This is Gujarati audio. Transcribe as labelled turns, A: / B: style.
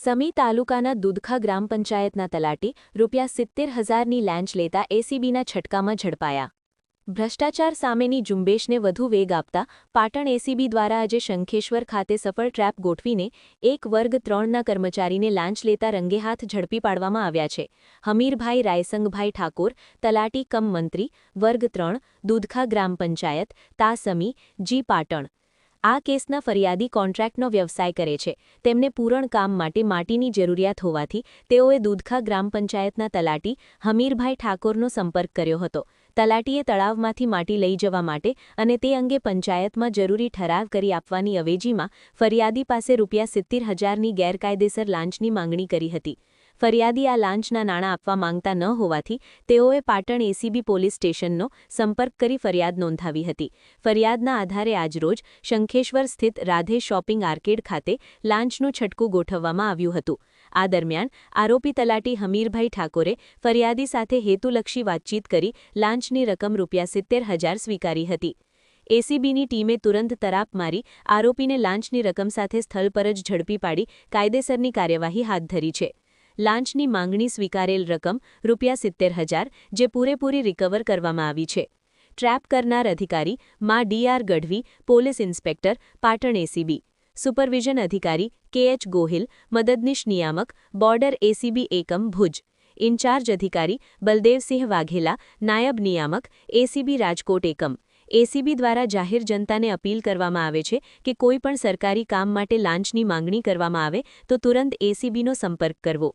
A: સમી તાલુકાના દુધખા ગ્રામ પંચાયતના તલાટી ₹70,000ની લાંચ લેતા એસીબીના છટકામાં ઝડપાયા. ભ્રષ્ટાચાર સામેની ઝુંબેશને વધુ વેગ આપતા પાટણ એસીબી દ્વારા આજે શંખેશ્વર ખાતે સફળ ટ્રેપ ગોઠવીને એક વર્ગ 3ના કર્મચારીને લાંચ લેતા રંગેહાથ ઝડપી પાડવામાં આવ્યા છે. હમીરભાઈ રાયસંગભાઈ ઠાકોર, તલાટી કમ મંત્રી, વર્ગ 3, દુધખા ગ્રામ પંચાયત, તા સમી, જી પાટણ. આ કેસના ફરિયાદી કોન્ટ્રાક્ટનો વ્યવસાય કરે છે. તેમને પૂરણ કામ માટે માટીની જરૂરિયાત હોવાથી તેઓએ દુધખા ગ્રામ પંચાયતના તલાટી હમીરભાઈ ઠાકોરનો સંપર્ક કર્યો હતો. તલાટીએ તળાવમાંથી માટી લઈ જવા માટે અને તે અંગે પંચાયતમાં જરૂરી ઠરાવ કરી આપવાની અવેજીમાં ફરિયાદી પાસે ₹70,000ની ગેરકાયદેસર લાંચની માંગણી કરી હતી. ફરિયાદી આ લાંચના નાણાં આપવા માંગતા ન હોવાથી તેઓએ પાટણ એસીબી પોલીસ સ્ટેશનનો સંપર્ક કરી ફરિયાદ નોંધાવી હતી. ફરિયાદના આધારે આજરોજ શંખેશ્વર સ્થિત રાધે શોપિંગ આર્કેડ ખાતે લાંચનું છટકું ગોઠવવામાં આવ્યું હતું. આ દરમિયાન આરોપી તલાટી હમીરભાઈ ઠાકોરે ફરિયાદી સાથે હેતુલક્ષી વાતચીત કરી લાંચની રકમ ₹70,000 સ્વીકારી હતી. એસીબીની ટીમે તુરંત તરાપ મારી આરોપીને લાંચની રકમ સાથે સ્થળ પર જ ઝડપી પાડી કાયદેસરની કાર્યવાહી હાથ ધરી છે. લાંચની માંગણી સ્વીકારેલ રકમ ₹70,000 જે પૂરેપૂરી રિકવર કરવામાં આવી છે. ટ્રેપ કરનાર અધિકારી માં D R. Gadhvi, police inspector, Patan ACB. Supervision અધિકારી કે.એચ. ગોહિલ, મદદનીશ નિયામક, બોર્ડર એસીબી એકમ ભુજ. ઇન્ચાર્જ અધિકારી બલદેવસિંહ વાઘેલા, નાયબ નિયામક, એસીબી રાજકોટ એકમ. એસીબી દ્વારા જાહેર જનતાને અપીલ કરવામાં આવે છે કે કોઈપણ સરકારી કામ માટે લાંચની માંગણી કરવામાં આવે તો તુરંત એસીબીનો સંપર્ક કરવો.